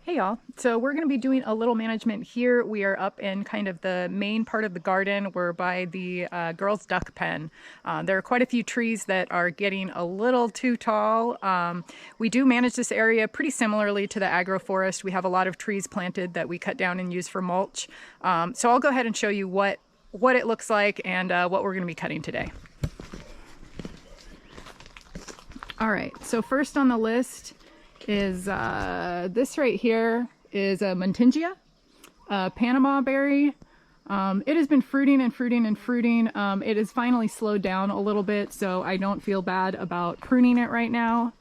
Hey y'all, so we're going to be doing a little management here. We are up in kind of the main part of the garden. We're by the girls' duck pen. There are quite a few trees that are getting a little too tall. We do manage this area pretty similarly to the agroforest. We have a lot of trees planted that we cut down and use for mulch. So I'll go ahead and show you what it looks like and what we're going to be cutting today. All right, so first on the list is this right here is a Muntingia, a Panama berry. It has been fruiting and fruiting and fruiting. It has finally slowed down a little bit, so I don't feel bad about pruning it right now.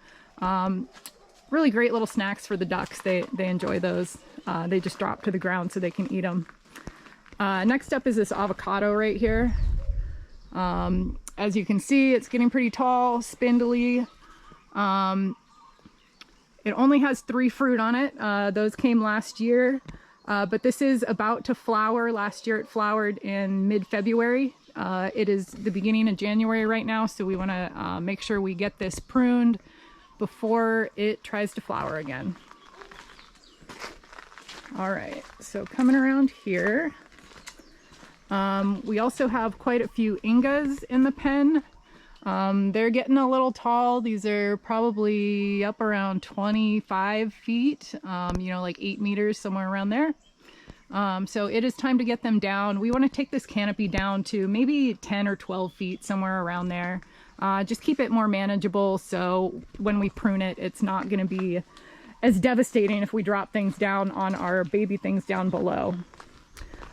Really great little snacks for the ducks. They enjoy those. They just drop to the ground so they can eat them. Next up is this avocado right here. As you can see, it's getting pretty tall, spindly. It only has 3 fruit on it. Those came last year, but this is about to flower. Last year it flowered in mid-February. It is the beginning of January right now, so we want to make sure we get this pruned before it tries to flower again. All right, so coming around here, we also have quite a few Ingas in the pen. They're getting a little tall. These are probably up around 25 feet, you know, like 8 meters, somewhere around there. So it is time to get them down. We want to take this canopy down to maybe 10 or 12 feet, somewhere around there. Just keep it more manageable, so when we prune it, it's not going to be as devastating if we drop things down on our baby things down below.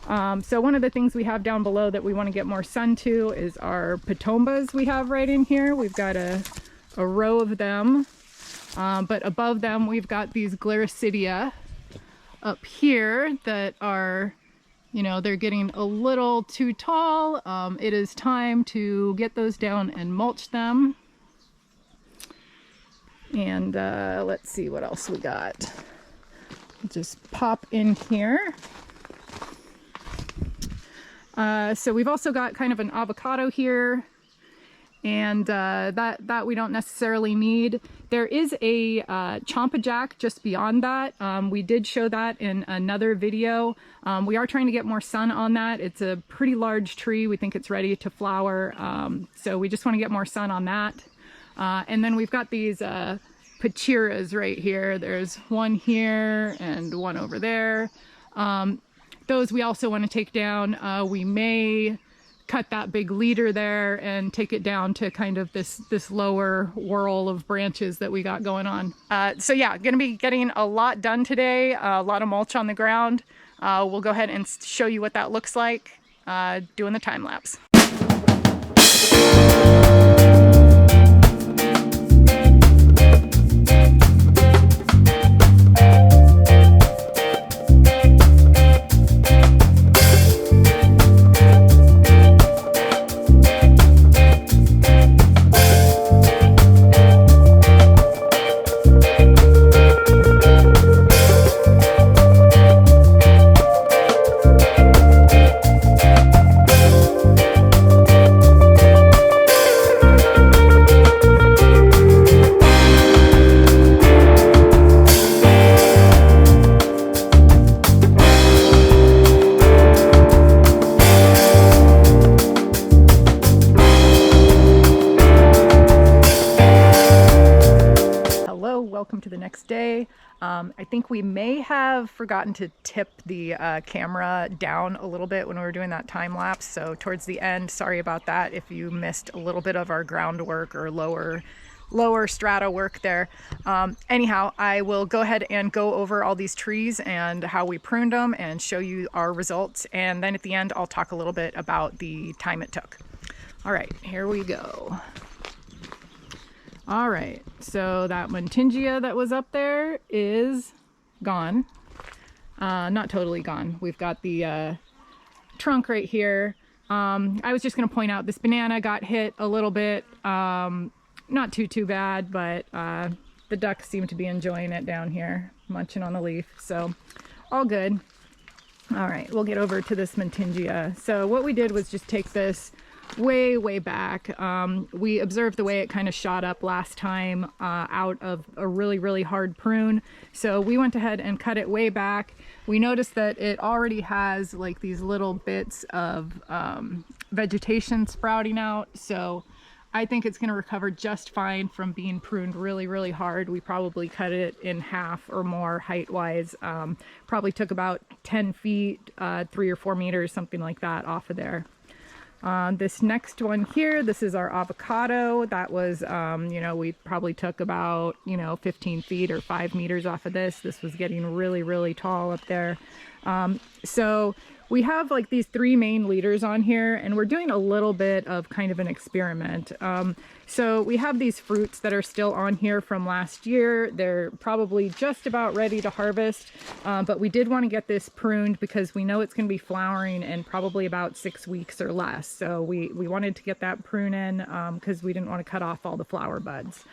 So one of the things we have down below that we want to get more sun to is our patombas we have right in here. We've got a row of them, but above them we've got these Gliricidia up here that are, you know, they're getting a little too tall. It is time to get those down and mulch them. And let's see what else we got. Just pop in here. So we've also got kind of an avocado here, and that we don't necessarily need. There is a Champajack just beyond that. We did show that in another video. We are trying to get more sun on that. It's a pretty large tree. We think it's ready to flower, so we just want to get more sun on that. And then we've got these Pachiras right here. There's one here and one over there. Those we also want to take down. We may cut that big leader there and take it down to kind of this lower whorl of branches that we got going on. So yeah, gonna be getting a lot done today, a lot of mulch on the ground. We'll go ahead and show you what that looks like doing the time lapse. Welcome to the next day. I think we may have forgotten to tip the camera down a little bit when we were doing that time lapse. So towards the end, sorry about that if you missed a little bit of our groundwork or lower strata work there. Anyhow, I will go ahead and go over all these trees and how we pruned them and show you our results. And then at the end, I'll talk a little bit about the time it took. All right, here we go. All right, so that Muntingia that was up there is gone. Not totally gone. We've got the trunk right here. I was just going to point out this banana got hit a little bit. Not too bad, but the ducks seem to be enjoying it down here, munching on the leaf. So all good. All right, we'll get over to this Muntingia. So what we did was just take this way back. We observed the way it kind of shot up last time out of a really hard prune. So we went ahead and cut it way back. We noticed that it already has like these little bits of vegetation sprouting out. So I think it's going to recover just fine from being pruned really hard. We probably cut it in half or more height wise. Probably took about 10 feet, 3 or 4 meters, something like that off of there. This next one here, this is our avocado. That was, you know, we probably took about, you know, 15 feet or 5 meters off of this. This was getting really tall up there. So we have like these 3 main leaders on here, and we're doing a little bit of kind of an experiment. So we have these fruits that are still on here from last year. They're probably just about ready to harvest, but we did want to get this pruned because we know it's going to be flowering in probably about 6 weeks or less. So we wanted to get that prune in because we didn't want to cut off all the flower buds.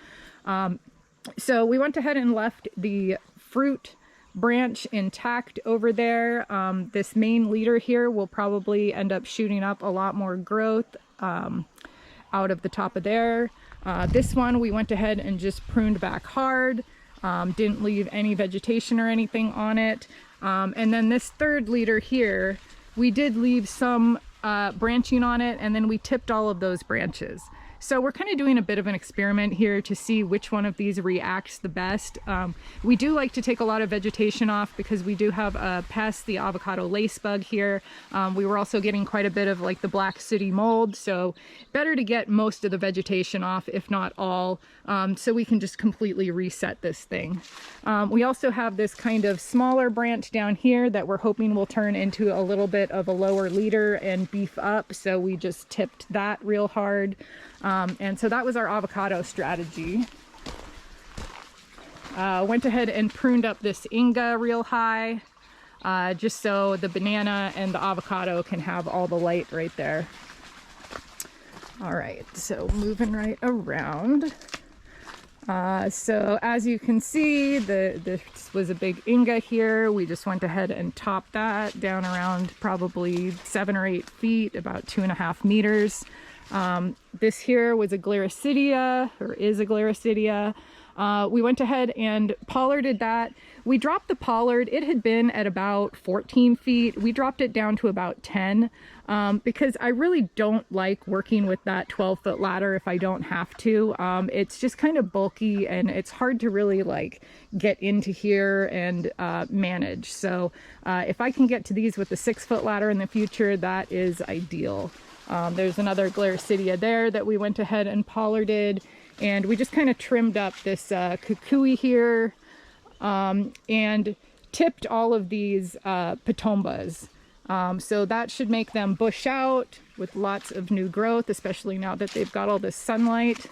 So we went ahead and left the fruit branch intact over there. This main leader here will probably end up shooting up a lot more growth out of the top of there. This one we went ahead and just pruned back hard, didn't leave any vegetation or anything on it. And then this third leader here, we did leave some branching on it, and then we tipped all of those branches. So we're kind of doing a bit of an experiment here to see which one of these reacts the best. We do like to take a lot of vegetation off because we do have a pest, the avocado lace bug here. We were also getting quite a bit of like the black sooty mold, so better to get most of the vegetation off, if not all, so we can just completely reset this thing. We also have this kind of smaller branch down here that we're hoping will turn into a little bit of a lower leader and beef up, so we just tipped that real hard. And so that was our avocado strategy. Went ahead and pruned up this Inga real high, just so the banana and the avocado can have all the light right there. All right, so moving right around. So as you can see, this was a big Inga here. We just went ahead and topped that down around probably 7 or 8 feet, about 2.5 meters. This here was a Gliricidia, or is a Gliricidia. We went ahead and pollarded that. We dropped the pollard. It had been at about 14 feet. We dropped it down to about 10 because I really don't like working with that 12-foot ladder if I don't have to. It's just kind of bulky and it's hard to really like get into here and manage. So if I can get to these with the 6-foot ladder in the future, that is ideal. There's another Gliricidia there that we went ahead and pollarded, and we just kind of trimmed up this kukui here and tipped all of these patombas. So that should make them bush out with lots of new growth, especially now that they've got all this sunlight.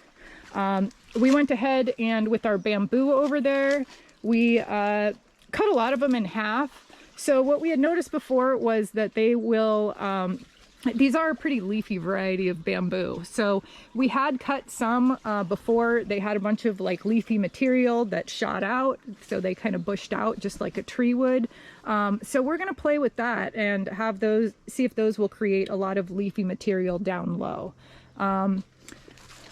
We went ahead and with our bamboo over there, we cut a lot of them in half. So what we had noticed before was that they will these are a pretty leafy variety of bamboo. So we had cut some before. They had a bunch of like leafy material that shot out, so they kind of bushed out just like a tree would. So we're going to play with that and have those, see if those will create a lot of leafy material down low. All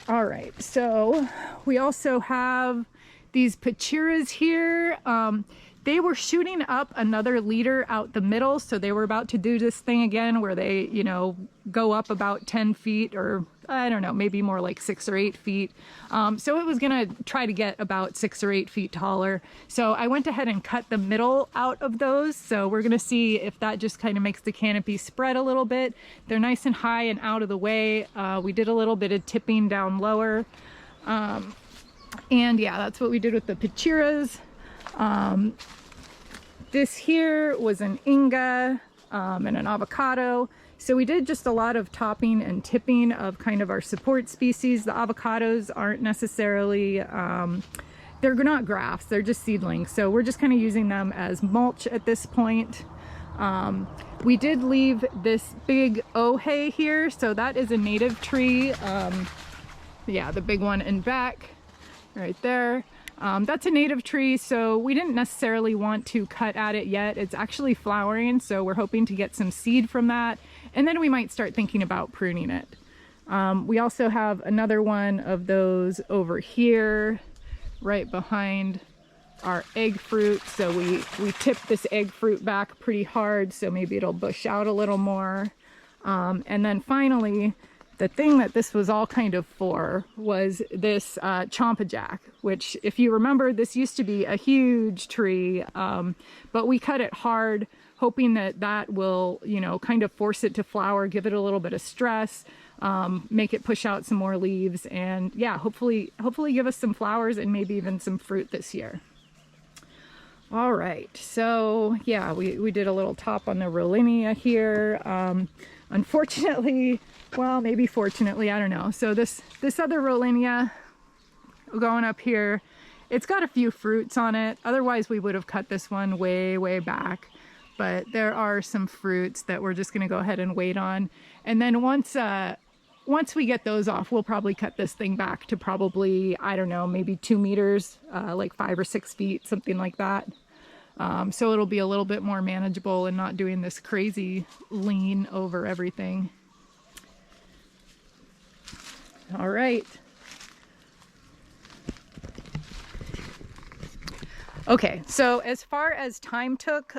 right, so we also have these pachiras here. They were shooting up another leader out the middle, so they were about to do this thing again where they, you know, go up about 10 feet or I don't know, maybe more like 6 or 8 feet. So it was gonna try to get about 6 or 8 feet taller. So I went ahead and cut the middle out of those. So we're gonna see if that just kind of makes the canopy spread a little bit. They're nice and high and out of the way. We did a little bit of tipping down lower. And yeah, that's what we did with the pachiras. This here was an Inga and an avocado. So we did just a lot of topping and tipping of kind of our support species. The avocados aren't necessarily, they're not grafts, they're just seedlings. So we're just kind of using them as mulch at this point. We did leave this big ohe here. So that is a native tree. Yeah, the big one in back right there. That's a native tree, so we didn't necessarily want to cut at it yet. It's actually flowering, so we're hoping to get some seed from that, and then we might start thinking about pruning it. We also have another one of those over here, right behind our egg fruit. So we tip this egg fruit back pretty hard, so maybe it'll bush out a little more. And then finally, the thing that this was all kind of for was this chompajack, which, if you remember, this used to be a huge tree, but we cut it hard, hoping that that will, you know, kind of force it to flower, give it a little bit of stress, make it push out some more leaves, and yeah, hopefully give us some flowers and maybe even some fruit this year. All right, so yeah, we did a little top on the Rollinia here. Unfortunately, well, maybe fortunately, I don't know. So this other Rollinia going up here, it's got a few fruits on it. Otherwise, we would have cut this one way back. But there are some fruits that we're just gonna go ahead and wait on. And then once we get those off, we'll probably cut this thing back to probably, I don't know, maybe 2 meters, like 5 or 6 feet, something like that. So it'll be a little bit more manageable and not doing this crazy lean over everything. All right. Okay, so as far as time took,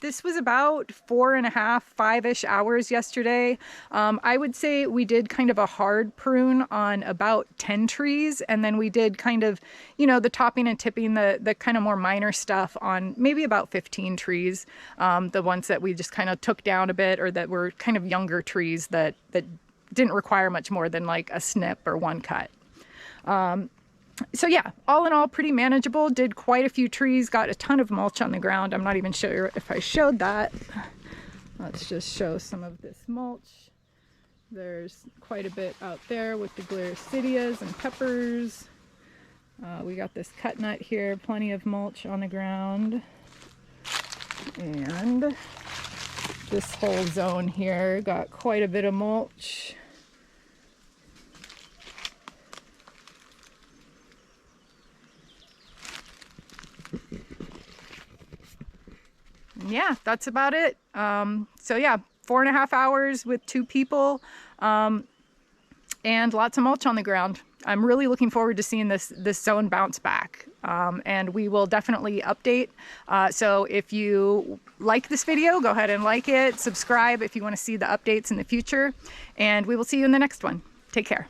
this was about 4.5, 5-ish hours yesterday. I would say we did kind of a hard prune on about 10 trees, and then we did kind of, you know, the topping and tipping, the kind of more minor stuff on maybe about 15 trees. The ones that we just kind of took down a bit, or that were kind of younger trees that didn't require much more than like a snip or one cut. So yeah, all in all, pretty manageable. Did quite a few trees, got a ton of mulch on the ground. I'm not even sure if I showed that. Let's just show some of this mulch. There's quite a bit out there with the Gliricidias and peppers. We got this cut nut here, plenty of mulch on the ground. And this whole zone here got quite a bit of mulch. Yeah, that's about it. So yeah, 4.5 hours with 2 people, and lots of mulch on the ground. I'm really looking forward to seeing this zone bounce back, and we will definitely update. So if you like this video, go ahead and like it, subscribe if you want to see the updates in the future, and we will see you in the next one. Take care.